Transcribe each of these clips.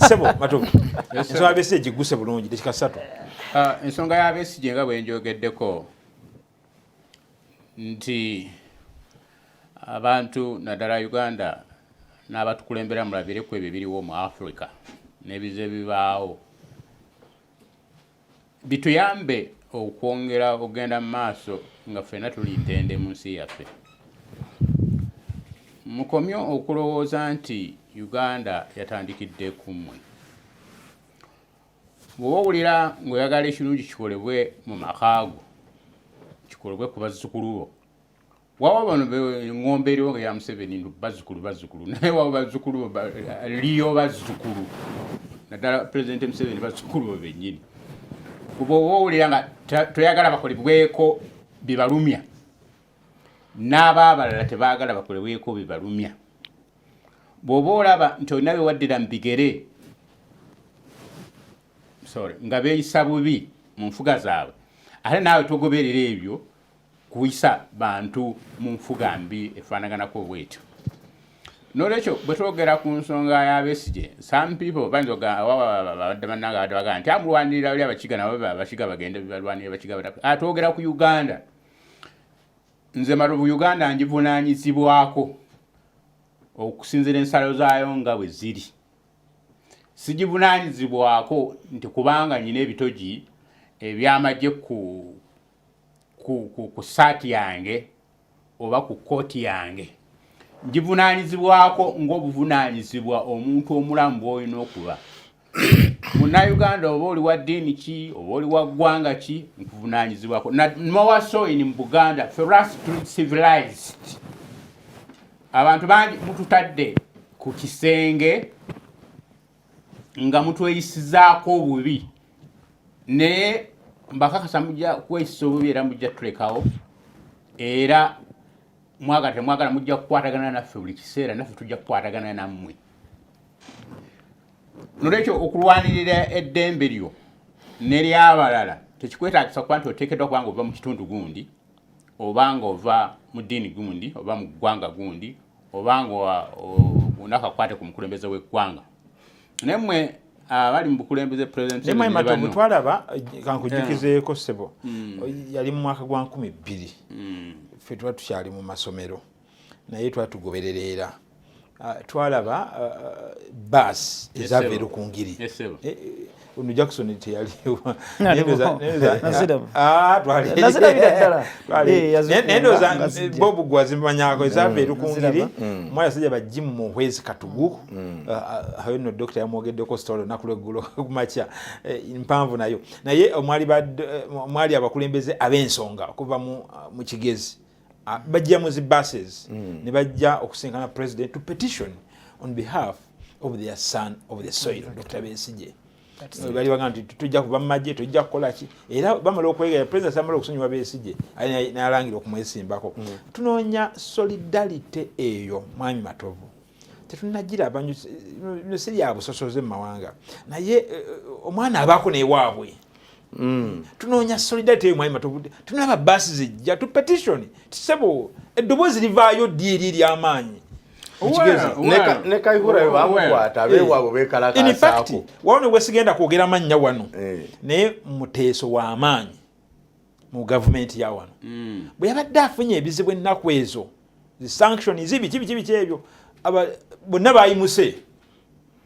sebo matovu ensonga Besigye giguse bulungi dakika 3 ensonga ya Besigye nga bwe njogeddeko nti abantu naddala Uganda n'abatukulembera mulabire ku ebyo biriwo mu Africa n'ebize bibaawo bituyambe okwongera ogenda mu maaso nga ffenna tuli ntende mu nsi yaffe. Mukomyo okulowooza nti Uganda yatandikidde ku mmwe. Bw'oba owulira ng'oyagala ekirungi kikolebwe mu makaago, kikolebwe ku bazzukulu bo. Waba bano ng'ombe eriwo nga ya Museveni bazzukulu naye waba bazzukulu liyo bazzukulu naddala Pulezidenti Museveni bazzukulu bo bennyini. Bw'oba owulira nga toyagala bakolebweko bibalumya n'abaabalala tebaagala bakolebweko bibalumya, bw'oba olaba nti olina bewaddira mu bigere nga beeyisa bubi mu nfuga zaabwe, ate naawe togoberera ebyo kuyisa bantu mu nfuga mbi efaanaganako bwetyo. N'olwekyo bwe twogera ku nsonga ya Besigye, some people babadde bannanga bagaa nti amulwanirira oli Abakiga nabo Abakiga bagende balwanira Abakiga. Twogera ku Uganda. Nze Matovu Uganda ngivunaanyizibwako okusinziira ensalo zaayo nga bwe ziri. Sigivunaanyizibwako nti kubanga nyina ebitogi ebyamagye ku saati yange oba ku kooti yange. Ngivunaanyizibwako ng'obuvunaanyizibwa omuntu omulamu bw'olina okuba. Munnayuganda oba oli wa ddiini ki oba oli wa ggwanga ki nkuvunaanyizibwako. More so in Buganda, for us to be civilized. Abantu bangi mututadde ku kisenge nga mutweyisizaako obubi. Naye mbakakasa mujja kweyisa obubi era mujja tulekawo. Era mwagala mujja kukwatagana naffe buli kiseera, naffe tujja kukwatagana nammwe. Nolwekyo okulwanirira eddembe lyo n'eryabalala tekikwetaagisa kuba nti oteekeddwa kubanga ova mu kitundu gundi, oba nga ova mu ddiini gundi, oba mu ggwanga gundi, oba nga onakakwate ku mukulembeze w'eggwanga. Naye mmwe abali mu bukulembeze Pulezidenti Museveni Matovu twalaba kankujjukizeeko ssebo yali mu mwaka gwa 2000 ffe tuba tukyali mu masomero naye twatugoberera twalaba baasi ezava Erukungiri. Ono Jackson teyaliwo Bob Gwazimanyako ezava Erukungiri mwaya sajja bajimu mu Hwezi Katugu hayo no Dr. yamwogeddeko stolo nakuleggulo kumakya mpanvu naye omwali abakulembeze ab'ensonga okuva mu Kigezi bajja mu zi buses ne bajja okusinkana president to petition on behalf of their son of the soil Dr. Besigye. Bali bagamba nti tujja kuva mu magye tujja kukola ki era bamala okwegera president amala okusonyiwa Besigye n'alangira okumwesimbako. Tunoonya solidarity eyo Mwami Matovu tetunagiraba no siri abusosoze mu mawanga naye omwana abaako n'ewaabwe. Tunoonya solidarity Mwami Matovu tunaba basi zijja tu petition tisebo eddoboozi livaayo ddi ly'amaanyi. Ne Kayihura bamukwata abeewaabwe beekalakasaako. In fact wano wesigenda kwogera mannya wano naye Muteeso w'amaanyi mu gavumenti ya wano bwe yabadde afunye ebizibu ennaku ezo zi sanction zibiki ebyo bonna bayimuse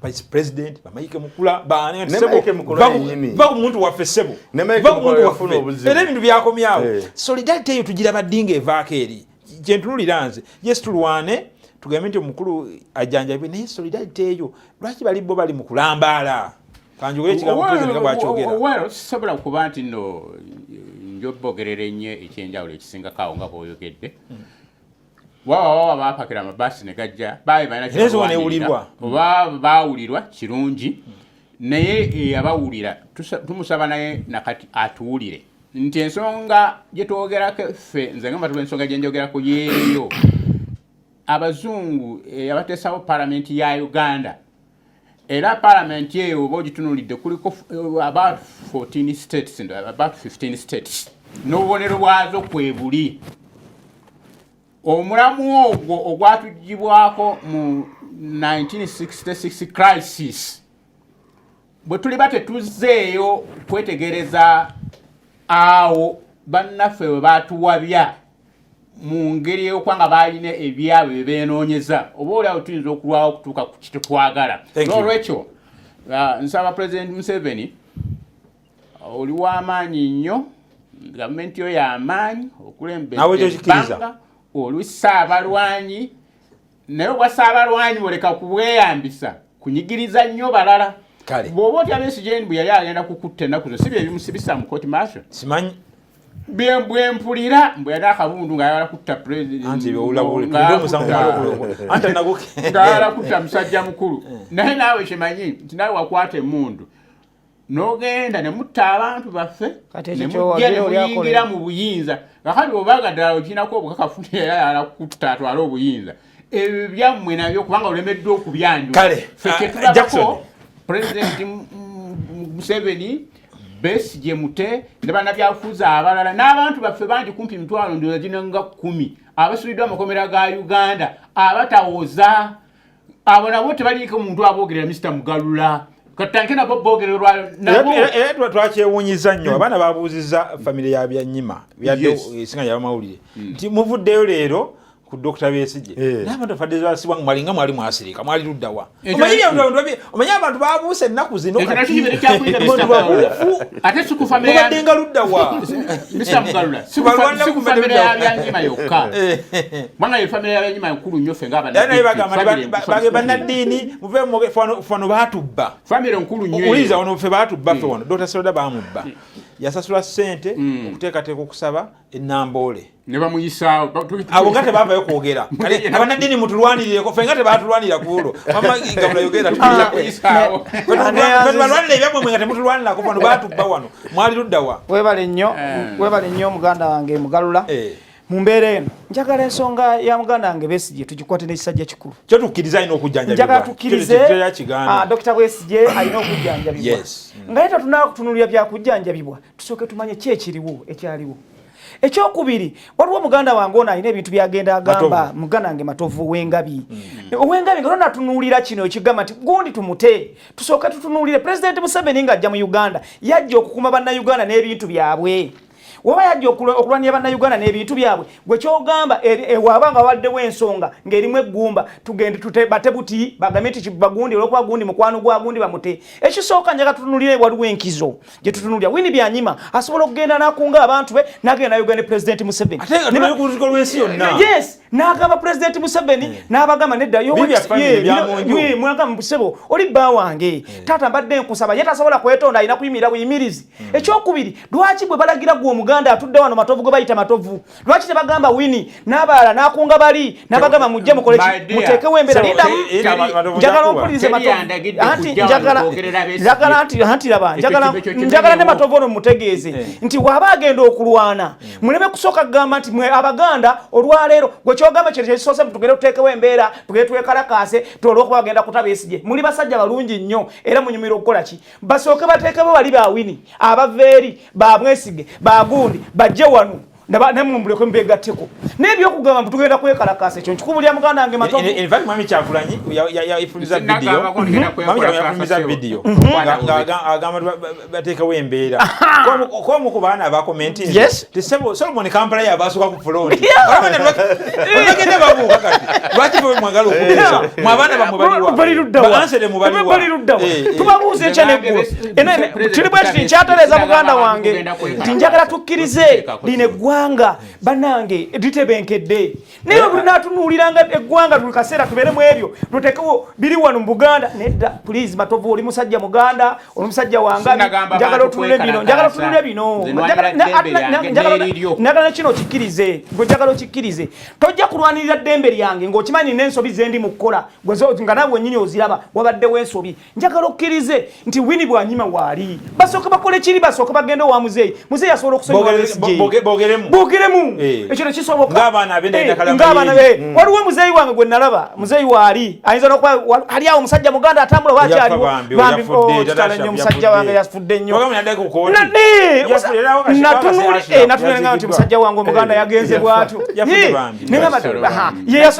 Vice President Bamaike Mukula ba muntu waffe ssebo era ebintu byakomyawo. Solidarity eyo tugira baddinga evaako eri gyentunulira nze yes tulwane tugambe nti omukulu ajjanjabwe naye solidarity eyo lwaki bali bo bali mu kulambaala kanjogere ekigambo President nga bw'akyogera. Sisobola kuba nti nno njobogerera ennyo ekyenjawulo ekisingakaawo nga bw'oyogedde. Wawa baapakira amabasi ne gajja balina oba baawulirwa kirungi naye abawulira tumusaba naye nakati atuwulire nti ensonga gye twogerako ffe nze nga Matovu ensonga gye njogerako yeeyo abazungu abateesawo palamenti ya Uganda era palamenti eyo oba ogitunulidde kuliko about 14 states about 15 states n'obubonero bwazo kwebuli. Omulamu ogwo ogwatugibwako mu 1966 crisis bwe tuli bate tuzzeeyo kwetegereza awo bannaffe bwe baatuwabya mu ngeri y'okwanga balina ebyabwe bye beenoonyeza oba oliawo tuyinza okulwawo okutuuka ku kitutwagala n'olwekyo nsaba President Museveni oli w'amaanyi nnyo gavumenti yo y'amaanyi okulembera ebbanga oli Ssaabalwanyi naye obwa Ssaabalwanyi oleka kubweyambisa kunyigiriza nnyo balala bw'oba otya Besigye bwe yali agenda kukutta ennaku zo si bye bimusibisa mu court martial simanyi bwe mpulira mbwe yali akabundu ng'ayagala kutta ng'ayagala kutta musajja mukulu naye naawe kimanyi nti naawe wakwata emmundu n'ogenda ne mutta abantu baffe ne mujja ne muyingira mu buyinza nga kali obaga ddala okinako obukakafu era ayagala kutta atwale obuyinza ebyo byammwe nabyo kubanga olemeddwa okubyanjula ffe kyetulabako President Museveni Besigye mute ne bannabyafuuza abalala n'abantu baffe bangi kumpi mitwalo ndowooza gina nga 10 abasuliddwa amakomera ga Uganda abatawoza abo nabo tebaliiko muntu aboogerera Mr. Mugalula katanke nabo boogererwa nabo era twakyewuunyiza nnyo abaana babuuzizza famire ya Byanyima byadde esinga y'amawulire nti muvuddeyo leero ku Dr. Besigye n'abantu fadde basibwa mwalinga mwali mwasirika mwali luddawa omanya abantu babuuse ennaku zino ate siku famire ya denga luddawa Mr. Mugalula siku famire ya Byanyima yokka mwana ye famire ya Byanyima nkulu nnyo ffe ng'abana bannaddiini muve fano baatubba famire nkulu nnyo uliza ono ffe baatubba ffe wano Dr. Seroda baamubba yasasula ssente okuteekateeka okusaba ennamboole ne bamuyisaawo abo nga tebavayo kwogera kale abannaddiini mutulwanirireko ffe nga tebaatulwanira ku olwo mama gabula yogera balwanira ebyabwe mwe nga temutulwanirako fano baatubba wano mwali luddawa webale nnyo muganda wange Mugalula mu mbeera eno njagala ensonga ya muganda wange Besigye tugikwate n'ekisajja kikulu kyo tukkiriza alina okujjanjabibwa njagala tukkirize Dr. Besigye alina okujjanjabibwa nga leta tunakutunulira byakujjanjabibwa tusooke tumanye ki ekiriwo ekyaliwo ekyokubiri waliwo muganda wange ono alina ebintu byagenda agamba muganda wange Matovu Owengabi Owengabi nga natunuulira kino ekigamba nti gundi tumute tusooke tutunuulire President Museveni ng'ajja mu Uganda yajja okukuma bannayuganda n'ebintu byabwe waba yajja okulwanira bannayuganda n'ebintu byabwe gwe kyogamba ewabanga waddewo ensonga ng'erimu eggumba tugende bate buti bagambe nti bagundi olwokuba gundi mukwano gwa gundi bamute ekisooka njaga tutunulire waliwo enkizo gye tutunulira Winnie Byanyima asobola okugenda n'akunga abantu be n'agenda Uganda President Museveni yes n'agamba President Museveni n'abagamba nedda mwagamba Musebo oli bba wange taata mbadde nkusaba ye tasobola kwetonda alina kuyimirira buyimirizi ekyokubiri lwaki bwe balagira gwe omuganda atudde wano Matovu gwe bayita Matovu lwaki tebagamba Winnie n'abalala n'akunga bali n'abagamba mujje mukole muteekewo embeera njagala ompulirize Matovu njagala ne Matovu ono mutegeeze nti waba agenda okulwana muleme kusooka kugamba nti mwe abaganda olwaleero gwe kyogamba kye kisoose tugende tuteekewo embeera tugende twekalakaase olw'okuba bagenda kutaba Besigye muli basajja balungi nnyo era munyumira okukola ki basooke bateekewo bali ba Winnie abaveeri ba Besigye bagundi bajje wano nemumbuleko mbegatteko n'ebyokugamba tugenda kwekalakaasa ekyo nkikubulya muganda wange Matovu in fact mami Kyagulanyi yafumiza video agamba bateekawo embeera komu ku baana abakomentinze ti Solomon Kampala yabasooka ku front bagende babuuka kati lwaki bwe mwagala okubuuza mwabaana bamwe baliwansere mubaliwa tubabuuza ekyaneggulo tuli bwe tuti nkyatereeza muganda wange nti njagala tukkirize lino eggwanga bannange litebenkedde naye buli naatunuuliranga eggwanga buli kaseera tubeeremu ebyo tuteekewo biri wano mu Buganda nedda please Matovu oli musajja muganda oli musajja wangabi njagala otunule bino njagala nekino okikkirize gwe njagala okikkirize tojja kulwanirira ddembe lyange ng'okimanyi n'ensobi ze ndi mu kukola nga nawe wennyini oziraba wabaddewo ensobi njagala okkirize nti Winnie Byanyima waali basooke bakole kiri basooke bagende owa muzeeyi asobola okusonyiwa Besigye bogeremu ekyo nekisoboka ng'abaana waliwo muzeeyi wange gwe nalaba muzeeyi waali ayinza n'okuba ali awo omusajja muganda atambula oba akyaliwo kitala nnyo omusajja wange yafudde nnyo natunulira nti musajja wange omuganda yagenze bwatyo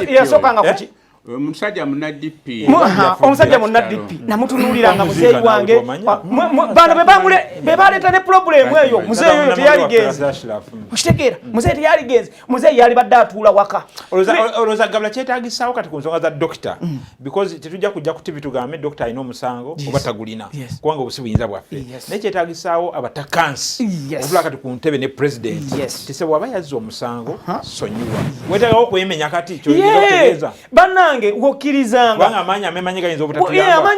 yeyasookanga kuki Omusajja munadipi. Omusajja munadipi. Namutunuliranga muzeeyi wange. Bano be baleeta ne problem eyo. Muzeeyi oyo teyali genzi. Okitegeera? Muzeeyi teyali genzi. Muzeeyi yali badde atuula waka. Olowooza Gabula kyetaagisaawo kati ku nsonga za dokita. Because tetujja kujja ku TV tugambe dokita alina omusango oba tagulina. Kubanga obusi buyinza bwaffe. Naye kyetaagisaawo abatakansi. Obula kati ku ntebe ne president. Tise bw'aba yazza omusango sonyiwa. Weetagawo okwemenya kati ky'oyinza okutegeeza. Bannange wokkirizanga. Kubanga amaanyi amemanyi gayinza obutatuyamba.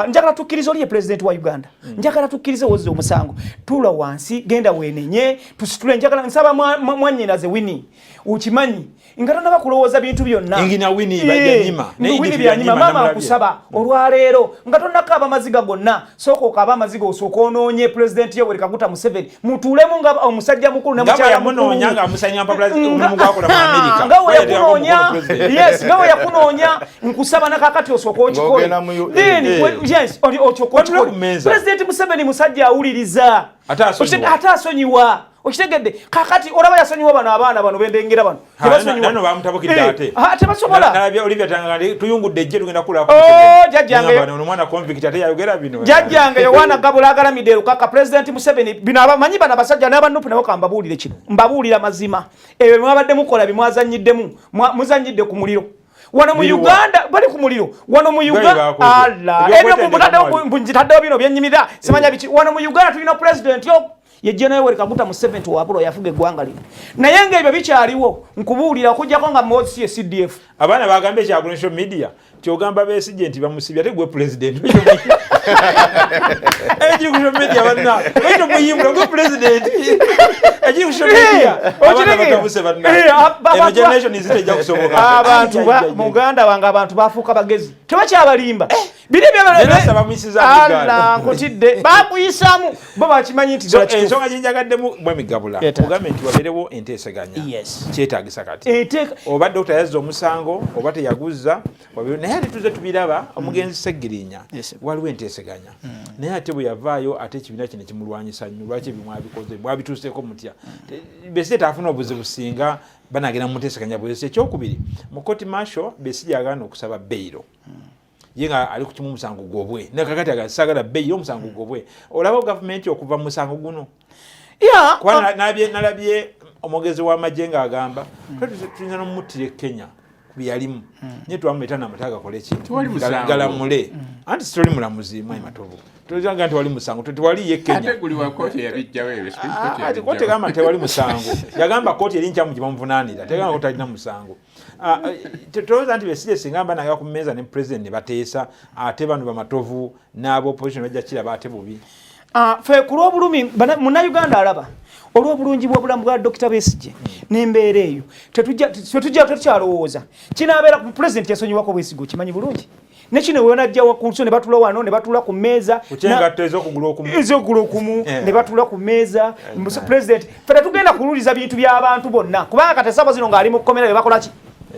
Njagala tukkirize oli ye president wa Uganda. Njagala tukkirize wozza omusango. Tuula wansi genda weenenye tusitule njagala nsaba mwannyinaze Winnie. Ukimanyi nga tonnaba kulowooza bintu byonna. Ingina Winnie byanyima. Winnie byanyima mama akusaba olwaleero nga tonnakaaba amaziga gonna sooka okaaba amaziga osooka onoonye president Yoweri Kaguta Museveni mutuulemu nga omusajja mukulu ne mukyala mukulu. Yamunoonya nga amusanyira mpapula omulimu gwakola mu Amerika. Nga we yakunoonya. Yes, nga we yakunoonya nkusaba na kakati osooka okikole. Then yes, okyoka okikole. President Museveni musajja awuliriza. Ate asonyiwa. Okitegedde kakati olaba yasonyiwa bano abaana bano bendengera bano tebasonyiwa nano bamutabukidde ate tebasobola nalabye Olivia Tanganga tuyungudde ejje tugenda kulako jajjange bano omwana convict ate yayogera bino jajjange Yohana Gabula agalamidde lukaka president Museveni bino abamanyi bana basajja n'abannupu nabo kambabuulire kino mbabuulira mazima ebyo mwabadde mukola bimwazanyiddemu muzanyidde ku muliro wano mu Uganda bali ku muliro wano mu Uganda Allah ebyo mbunjitaddewo bino byennyimira simanya biki wano mu Uganda tulina president yo yejje naye Yoweri Kaguta Museveni wabulo yafuga eggwanga lino naye ng'ebyo bikyaliwo nkubuulira okujjako nga Moses ye CDF abaana bagambe ekya ku social media kyogamba Besigye nti bamusibye ate gwe president ekiri ku social media banna ekyo muyimbula gwe president ekiri ku social media abaana batabuse banna generation izitejja kusoboka abantu Muganda wange abantu bafuuka bagezi tebakyabalimba biri byabamuyisiza nkutidde bakuyisamu bo bakimanyi nti ensonga gyenjagaddemu Mwami Gabula ogambe nti wabeerewo enteeseganya kyetaagisa kati oba dokita yazza omusango oba teyaguzza naye ate tuze tubiraba omugenzi Seggirinya waliwo enteeseganya naye ate bwe yavaayo ate ekibiina kino kimulwanyisa nnyo lwaki ebimwabikoze mwabituuseeko mutya Besigye taafuna obuzibu singa banagenda mu nteeseganya bwesi ekyokubiri mu court martial Besigye agaana okusaba beyiro yenga ali ku kimu musango gobwe nakakati agasagala beyiro omusango gobwe olaba government okuva mu musango guno kwa nalabye omugezi w'amajje agamba tulina n'omutire Kenya byalimu nye twamuleta namataga kole kintu galamule anti sitoli mulamuzi Mwai Matovu tuzanga nti wali musango twali ye Kenya ate guli wa kooti yabijja wewe ate kooti gamba tewali musango yagamba kooti eri nkyamu gibamuvunanira tegamba kooti alina musango toza nti Besigye singamba naga ku meza ne president ne bateesa ate bano Bamatovu n'abo opposition bajja kiraba ate bubi fe kulwa bulumi Munnayuganda alaba olw'obulungi bw'obulamu bwa Dr. Besigye n'embeera eyo tetukyalowooza kinaabeera ku president yasonyiwako Besigye kimanyi bulungi nekino wenajja wakunso ne batula wano ne batula ku mmeeza ez'okugula okumu ne batula ku mmeeza president fera tugenda kululiza bintu by'abantu bonna kubanga katasaba zino ng'ali mu kkomera bebakola ki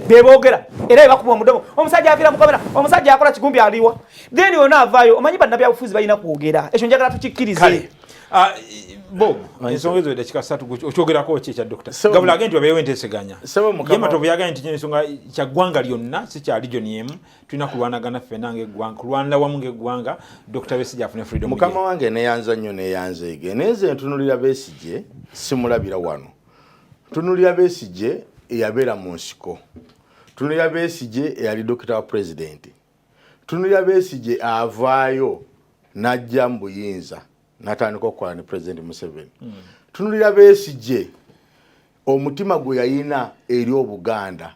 beboogera era bebakuba omudomo omusajja aviira mu kamera omusajja akola kigumbi aliwa then yonna avaayo omanyi bannabyabufuzi balina kwogera ekyo njagala tukikkirize Bob ensonga ezo dakika 3 okyogerako ki ekya Dr. Gabula agenti wabeewo enteeseganya ye Matovu yagambye nti kino ensonga kya ggwanga lyonna si kya region emu tulina kulwanagana ffenna ng'eggwanga kulwanira wamu ng'eggwanga Dr. Besigye afune freedom mukama wange neyanza nnyo neyanza ege neze ntunulira Besigye simulabira wano ntunulira Besigye eyabeera mu nsiko tunulira Besigye eyali dokita wa president tunulira Besigye avaayo n'ajja mu buyinza natandika okukola ne president Museveni tunulira Besigye omutima gwe yayina eri Obuganda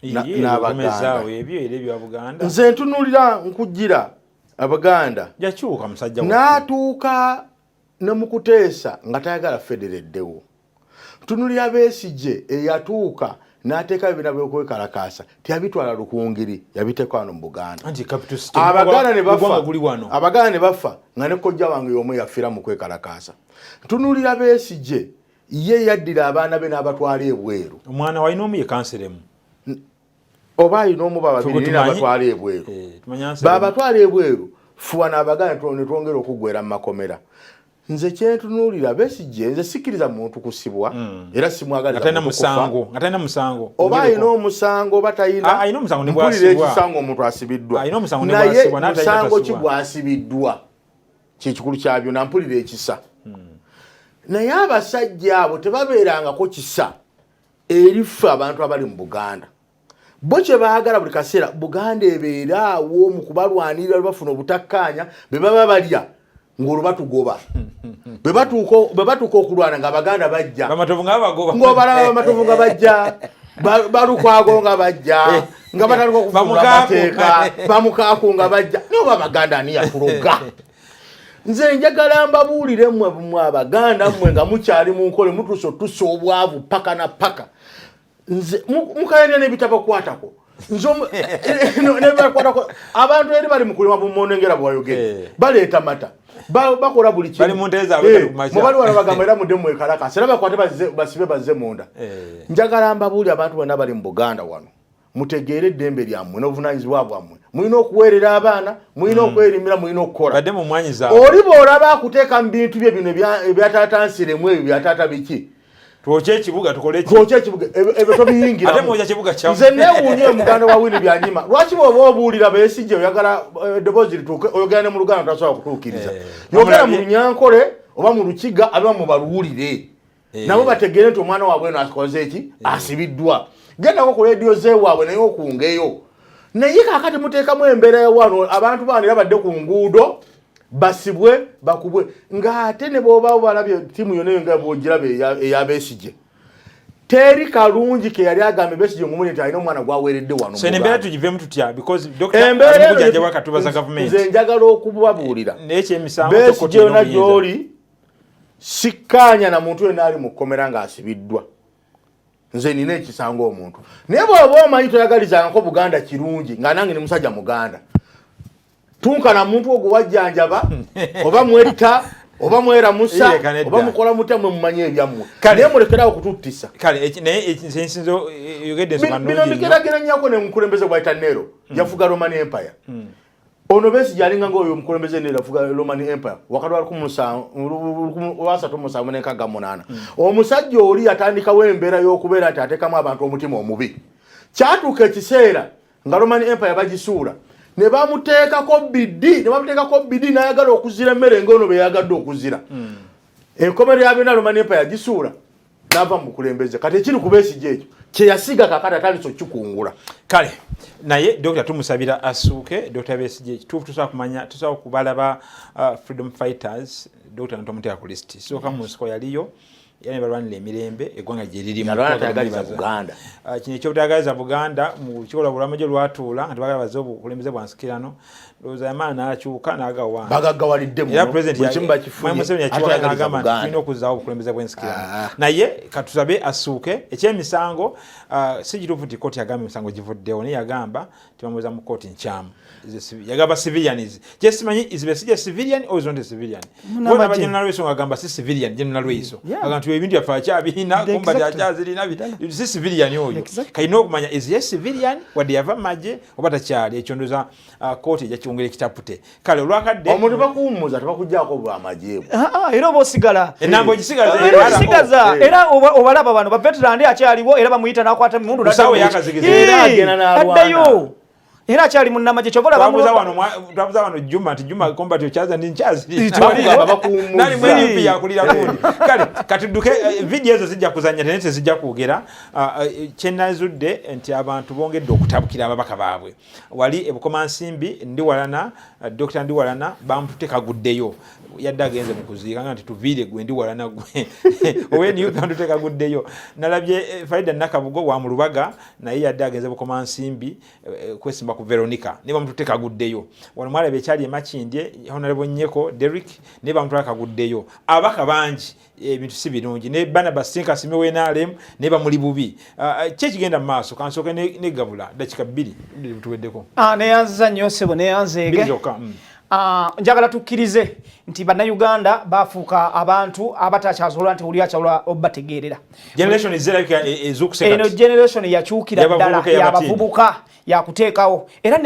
n'Abaganda nze ntunulira nkujjira Abaganda yakyuka musajja n'atuuka ne mu kuteesa nga tayagala federeddewo tunulira Besigye eyatuuka n'ateeka ebina by'okwekalakaasa teyabitwala Lukungiri yabiteeka wano mu Buganda Abaganda ne bafa nga ne kojja wange y'omu yafiira mu kwekalakaasa tunulira Besigye ye yaddira abaana be n'abatwala ebweru omwana walina omu ye kanseremu oba alina omu bababiri n'abatwala ebweru babatwala ebweru fuwa n'Abaganda ne twongera okugwera mu makomera nze kyentunuulira Besigye nze sikiriza muntu kusibwa era simwagaliza atayina musango oba ayina omusango oba tayina mpulira ekisango omuntu asibiddwa naye musango ki bwasibiddwa kyekikulu kyabyo nampulira ekisa naye abasajja abo tebabeerangako kisa erife abantu abali mu Buganda bo kye baagala buli kaseera Buganda ebeeraawo mu kubalwanirira bafuna obutakkaanya be baba balya ng'olubatugoba bwe batuuka okulwana ng'Abaganda bajja ng'obalaba bamatovu nga bajja balukwago nga bajja nga batandika okufuula amateeka bamukaaku nga bajja noba Abaganda ani yatuloga nze njagala mbabuulire mmwe Abaganda mmwe nga mukyali mu nkole mutuuse otusse obwavu paka na paka nze mukayanya n'ebitabakwatako abantu eri bali mu kulima bumonengera bwayogera baleeta mata bakola buli kintu mubali wano bagamba era mudde mwekalakasi era bakwate basibe bazze munda njagala mbabuulire abantu bonna bali mu Buganda wano mutegeere eddembe lyammwe n'obuvunaanyizibwa bwammwe mulina okuweerera abaana mulina okwerimira mulina okukola oli bw'olaba akuteeka mu bintu bye bino ebyataatansiremu ebyo byataata biki twokye ekibuga tukole ekibuga ebyo tobiyingira ate mwoja kibuga kyamu nze neewuunye omuganda wa Winnie Byanyima lwaki bw'oba obuulira Besigye oyagala eddoboozi lituuke oyogera ne mu Luganda tasobola kutuukiriza yogera mu Lunyankole oba mu Lukiga abamu mubaluwulire nabo bategeere nti omwana waabwe eno akoze eki asibiddwa gendako ku leediyo zeewaabwe naye okungeyo naye kaakati muteekamu embeera yawano abantu baano era badde ku nguudo basibwe bakubwe ng'ate ne bw'oba balabye ttiimu yonna nga bw'ogiraba eya Besigye teri kalungi ke yali agambe Besigye ng'omuli nti alina omwana gwaweeredde wano so embeera tugivemu tutya because doctor katubaza government nze njagala okubabuulira n'ekyemisango Besigye yonna gy'oli sikkaanya na muntu yenna ali mu kkomera ng'asibiddwa nze nina ekisango omuntu naye bw'oba omanyi toyagalizangako Buganda kirungi nga nange ni musajja Muganda tunkana muntu ogwo wajjanjaba oba mwerita oba mweramusa oba mukola mutya mwe mumanye ebyammwe naye mulekerawo okututtisa bino mbigerageranyako ne mukulembeze gwayita Nero yafuga Roman Empire ono Besigye alinga ng'oyo omukulembeze Nero yafuga Roman Empire wakati wa 1798 omusajja oli yatandikawo embeera y'okubeera nti ateekamu abantu omutima omubi kyatuuka ekiseera nga Roman Empire bagisuula ne bamuteekako bidi n'ayagala okuzira emmere ng'ono be yagadde okuzira enkomero ya byonna Roman Empire yagisuula n'ava mu bukulembeze kati ekiri ku Besigye ekyo kye yasiga kakati atandise okukikungula kale naye Dr. tumusabira asuuke Dr. Besigye tuufu tusobola kumanya tusobola kubalaba freedom fighters Dr. ntomuteeka ku list sooka mu nsiko yaliyo yani balwanira emirembe eggwanga gye liri mu Buganda kino ekyobutagaliza Buganda mu kikola bulamu gye lwatuula nti bagala bazze obukulembeze bwa nsikirano ndowooza yamaana n'akyuka n'agawa bagagawalidde era Museveni yakiwa n'agamba nti tulina okuzzaawo obukulembeze bw'ensikirano naye katusabe asuuke ekyemisango si kituufu nti kooti yagamba emisango givuddewo naye yagamba tibamuweza mu kooti nkyamu yagamba civilians kyesimanyi is Besigye civilian or is not a civilian bona General Lweso ngagamba si civilian General Lweso abantu ebintu yafa kyabina kumbali akyazirina si civilian oyo kayina okumanya is yes civilian wadde yava maje oba takyali ekyo ndoza kooti yakiwongera ekitapute kale olwakadde omuntu bakuwummuza tebakuggyako bwa majeebu era oba osigala enambo gisigaza era obalaba bano baveterani akyaliwo era bamuyita n'akwata emundu addayo era akyali munnamagye kyobola twabuza wano Juma nti Juma combat okyaza ndi nkyaziri nali mweripi yakulira kundi kale katudduke video ezo zijja kuzanya tenete zijja kwogera kyenazudde nti abantu bongedde okutabukira ababaka baabwe wali ebukomansimbi ndi walana Dr. ndi walana bamututeeka guddeyo yadde agenze mu kuziika nga nti tuviire gwe ndi walana gwe oweni yupi bamututeeka guddeyo nalabye Faida Nakabugo wa mu Lubaga naye yadde agenze bukomansimbi kwesimba ku Veronica ne bamututeeka guddeyo wano mwalabe ekyali emakindye Honorable Nyeko Derrick ne bamututeeka guddeyo abaka bangi ebintu si birungi ne Barnabas Sinkasiime w'NRM ne bamuli bubi kyekigenda mu maaso kansooke ne gabula dakika 2 tuweddeko neyanziza nnyo sebo neyanzeege njagala tukkirize nti bannayuganda bafuuka abantu abatakyasobola nti oli akyasobola obbategeerera. Generation ezirabika ezukusekati. Eno generation yakyukira ddala y'abavubuka yakuteekawo. Era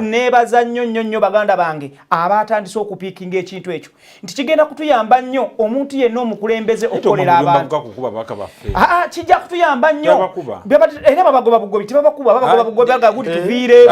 neebaza nnyo baganda bange abatandise okupiikinga ekintu ekyo nti kigenda kutuyamba nnyo omuntu yenna omukulembeze okukolera abantu. Kijja kutuyamba nnyo. Era babagoba bugobi tebabakuba bugobi agaguti tuviire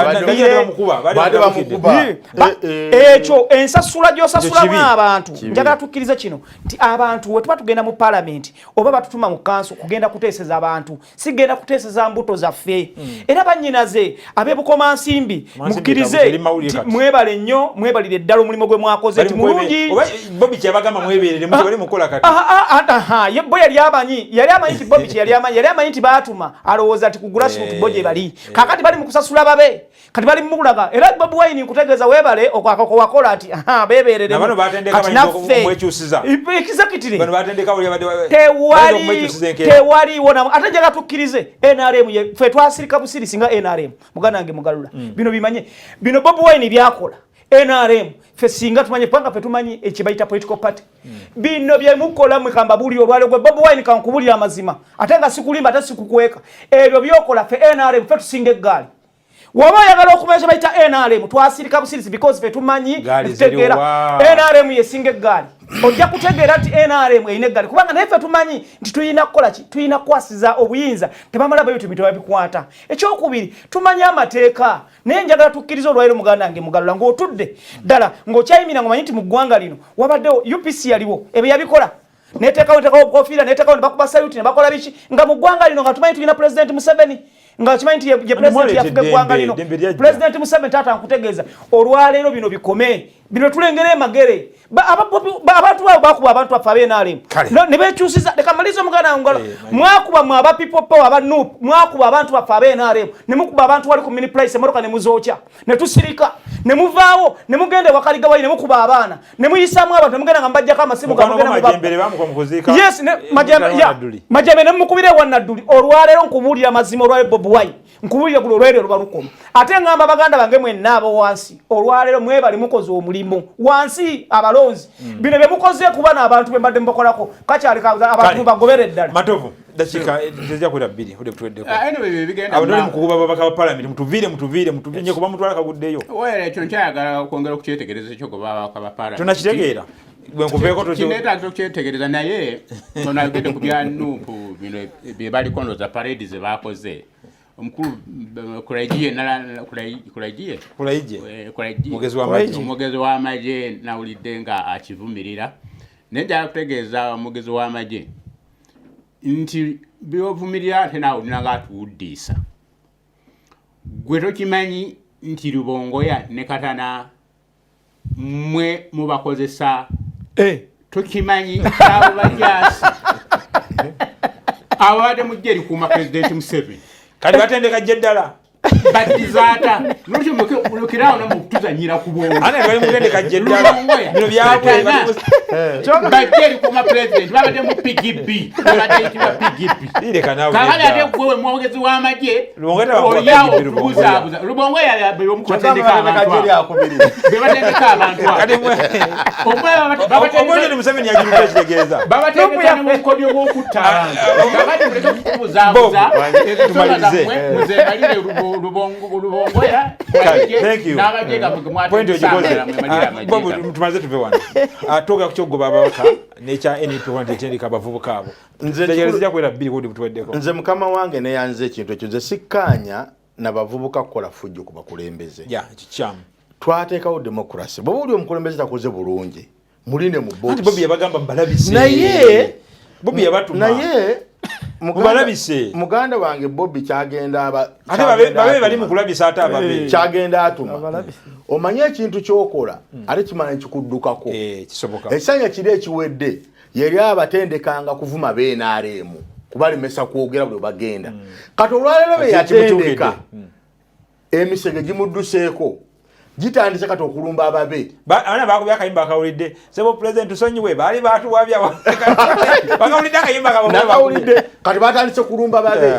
ekyo ensasula gy'osasulamu abantu. Njagala tukkirize kino nti abantu we tuba tugenda mu paalamenti oba batutuma mu kanso kugenda kuteeseza abantu sigenda kuteeseza mbuto zaffe. Era bannyinaze ab'ebukoma nsimbi mukkirize mwebale nnyo mwebalire ddala omulimu gwe mwakoze ti mulungi. Bobi kyabagamba mwebeerere mutibale mukola kati. Bo yali amanyi nti Bobi kye yali amanyi nti baatuma alowooza nti kugula sino tubo gye bali kakati bali mu kusasula babe kati bali mu kulaga. Era Bobi Wine nkutegeeza weebale okwako wakola ati beeberere nabano batendeka mwekyusiza executive bano batendeka tewali wona ate njaga tukkirize NRM ffe twasirika busiri singa NRM muganda wange mugalula bino bimanye bino Bobi Wine byakola NRM ffe singa tumanye panga ffe tumanyi ekibayita political party bino bye mukola mwekamba buli olwale gwe Bobi Wine kankubulira amazima ate nga sikulimba ate sikukweka ebyo byokola ffe NRM ffe tusinga eggaali. Waba yagala okumanya bayita NRM twasirika busirisi because fe tumanyi tutegeera NRM yesinga eggaali. Ojja kutegeera nti NRM eyina eggaali kubanga naye ffe tumanyi nti tuyina kukola ki tuyina kwasiza obuyinza tebamala bayito mito babikwata. Ekyokubiri tumanyi amateeka naye njagala tukkiriza olwairo muganda wange mugalula ng'otudde ddala ng'okyayimira ng'omanyi nti mu ggwanga lino wabaddewo UPC yaliwo ebyo yabikola neteekawo obukofiira neteekawo ne bakuba saluti ne bakola biki nga mu ggwanga lino nga tumanyi tulina President Museveni nga kimanyi nti ye president yafuga eggwanga lino President Museveni taata nkutegeeza olwaleero bino bikome bino tulengere emagere abantu babo bakuba abantu baffe ab'NRM ne beekyusiza leka maliza omuganda ngalo mwakuba mwe aba people power aba NUP mwakuba abantu baffe ab'NRM ne mukuba abantu wali ku mini price emmotoka ne muzookya ne tusirika ne muvaawo ne mugenda wakaliga wayi ne mukuba abaana ne muyisaamu abantu ne mugenda nga mbajjako amasimu ga mugenda yes majambe ne mukubire wannadduli olwaleero nkubuulira mazima olwale Bobi Wine nkubuulira gulo olwaleero luba lukoma ate ngamba baganda bange mwenna abo wansi olwaleero mwebali mukoze omulimu wansi abalonzi bino bye mukoze kuba n'abantu be mbadde mubakolako kakyaleka abantu bagobere ddala matovu dakika tezija kwera bbiri ode tuweddeko abadde mukukuba babaka ba parliament mutuviire nye kuba mutwala kaguddeyo ekyo nkyayagala okwongera okukyetegereza ekyokuba babaka ba parliament tunakitegeera bwenkuveeko kinetaaga okukyetegereza naye tonagende ku bya NUP bino bye baliko ndoza parade ze bakoze omukulu Kulaije omugezi w'amagye nawulidde nga akivumirira naye njala kutegeeza omugezi w'amagye nti byovumirira ate naawe olina nga atuwuddiisa gwe tokimanyi nti Rubongoya ne Katana mwe mubakozesa tokimanyi abo bajaasi abadde mujja erikuuma President Museveni kati batendeka jje ddala batizaata lukirawo nomukutuzanyira ku bwongo ane bali mutendeka jje ddala bino byabwe bajja erikuuma President babadde mu PGB babadde yitibwa PGB lireka nawe kakali ate gwewe mwogezi w'amagye Rubongoya okubuzaabuza Rubongoya yabe omukutendeka abantu bebatendeka abantu omwe Museveni yagiruka ekitegeeza babatendeka ne mu kodyo bw'okutta abantu kakati muleke okubuzaabuza tumalize muzemalire Rubongoya n'abajega tumaze tuve wano atoga kukyogoba ababaka nekya NP1 abavubuka abo ntegereza kwera bbiri kudi butuweddeko nze mukama wange neyanze ekintu ekyo nze sikkaanya n'abavubuka kukola fujjo ku bakulembeze kikyamu twateekawo demokrasi bw'oba oli omukulembeze takoze bulungi mulinde mu box Bobi yabagamba mbalabise naye Bobi yabatuma naye mubalabise muganda wange Bobi kyagenda ate babe bali mukulabisa ate ababe kyagenda atuma omanye ekintu kyokola ate kimala ekikuddukako kisoboka ekisanya kiri ekiwedde yeri abatendekanga kuvuma BNRM kubalemesa kwogera buli bagenda kati olwaleero be yatendeka emisege gimudduseeko gitandise kati okulumba ababe ana bakubya akayimba akawulidde sebo president tusonyiwe bali batuwabya bakawulidde akayimba akawulidde kati batandise kulumba ababe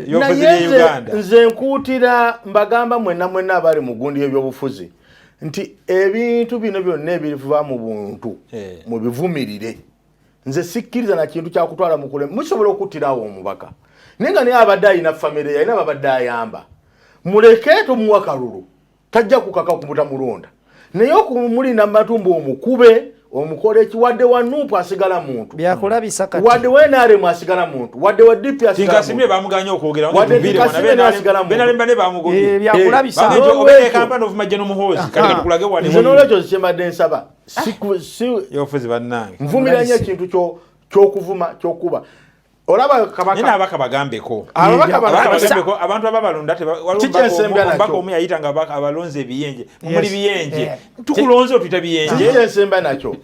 Uganda nze nkuutira mbagamba mwenna abali mu gundi y'ebyobufuzi nti ebintu bino byonna ebiva mu buntu mu bivumirire nze sikkiriza na kintu kya kutwala mu kulema musobola okuttirawo omubaka naye nga naye abadde alina famire yalina babadde ayamba muleke tumuwa kalulu tajja kukaka kumutamulonda naye okumulina matumbu omukube omukole ekiwadde wa Nuupu asigala muntu byakulabisa kati wadde wenaremu asigala muntu wadde wa DP asigala Tinkasimye bamuganya okwogera bene bamugobye byakulabisa obere campaign of Majeno Muhozi kati tukulage wane mu nolekyo kyembadde nsaba yofuzi bannange nvumiranye ekintu ky'okuvuma ky'okuba olaba kabaka nina abaka bagambeko abantu ababalonda tebalumbako omu yayita nga abalonze ebiyenje muli biyenje tukulonze otuyita biyenje kikensemba nakyo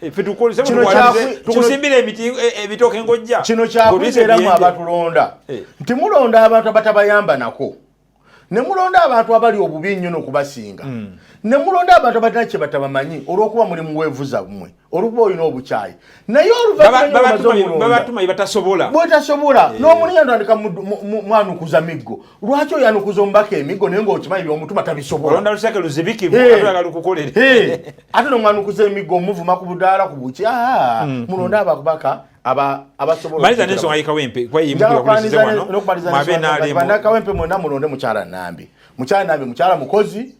tukusimbira emiti ebitooke ngojja kino kyakuteeramu abatulonda nti mulonda abantu abatabayamba nako ne mulonda abantu abali obubi nnyo n'okubasinga ne mulonda abantu abalina kye batabamanyi olw'okuba muli muweevuza mmwe olw'okuba olina obukyayi naye babatuma batasobola bwetasobola n'omulinya ntandika mwanukuza miggo lwaki oyanukuza omubaka emiggo naye ng'okimanyi by'omutuma tabisobola olonda luseke luzibikivu atulaga lukukolere ate n'omwanukuza emiggo omuvuma ku budaala ku buki mulonda ababaka abasobola maliza n'ensonga y'Kawempe kweyimukirakulisize wano mwabe n'alemu Kawempe mwena mulonde mukyala Nambi mukyala mukozi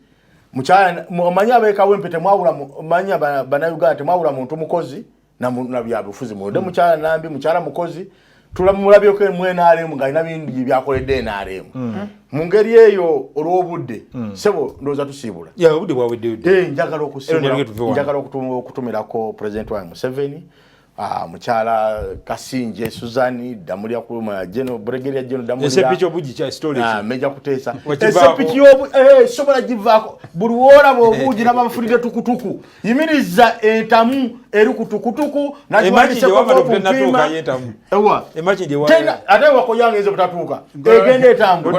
mukyala omanyi ab'Kawempe temwawula manyi bannayuganda temwawula muntu mukozi na byabufuzi mulonde mukyala Nambi mukyala mukozi tulamulabyeko mwena alemu ng'alina bintu byakoledde NRM mu ngeri eyo olw'obudde sebo ndowooza tusiibula obudde bwawedde njagala okutumirako pulezidenti wange Museveni mukyala Kasinje Suzani Damulya kuluma Brigadier General Damulya esepiki obuji kya storage meja kuteesa esepiki sobola givaako buli wola bobuji n'abafulide tukutuku yimiriza entamu eri kutukutuku nakiwandise kwa yentamu ewa emachi je tena ate wako yange ezo butatuuka egende entamu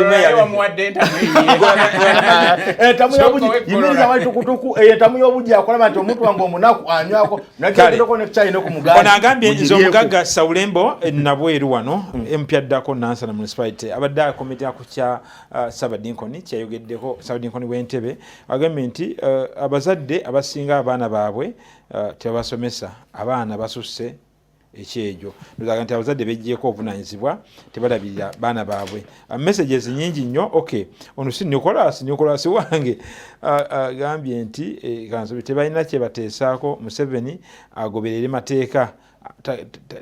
entamu yobuji yimiriza wali tukutuku entamu yobuji akola nti omuntu wange omunaku anywako nakyo ne chai no kumuganda onagambye nzo mugaga Saulembo nabweru wano empyaddako Nansana municipality abadde komite akukya Sabadinkoni kyayogeddeko Sabadinkoni w'Entebbe agambye nti abazadde abasinga abaana baabwe tebasomesa abaana basusse ekyejo ndozaga nti abazadde bejjeko obuvunanyizibwa tebalabirira baana baabwe messages nyingi nnyo okay ono si Nicholas wange agambye nti kansobe tebalina kye bateesaako Museveni agoberere mateeka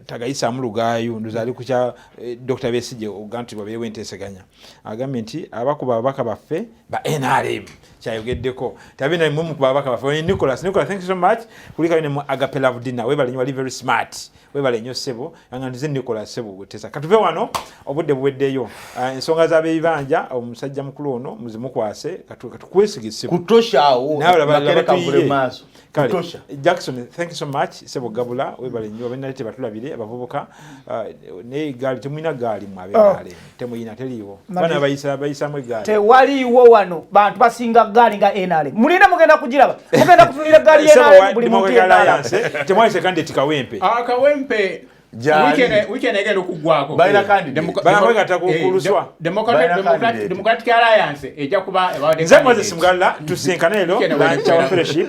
tagayisa mu lugaayo ndozali kukya Dr. Besigye oganti babeewe enteeseganya agambye nti abakuba ababaka baffe ba NRM kyayogeddeko tabina mu kuba ababaka baffe Nicholas thank you so much kulika ne mu agapela dinner webale wali very smart webale nnyo sebo angandize Nicholas sebo gutesa katuve wano obudde buweddeyo ensonga z'abebibanja omusajja mukulu ono muzimukwase katukwesigize kutoshaawo nakereka vule maaso kutosha Jackson thank you so much sebo gabula webale nnyo benalite batulabire abavubuka ne gali temwina gali mwabe temuyina teliwo bana bayisa mwe gali tewaliwo wano bantu basinga gali nga NRM mulina mugenda kugiraba mugenda kufunira gali NRM buli muntu yenala temwaise candidate Kawempe Kawempe weekend egenda okugwako bayina candidate bayamwega takukuluswa Democratic Alliance ejja kuba nze Moses Mugala tusinkana ero bancha wa fellowship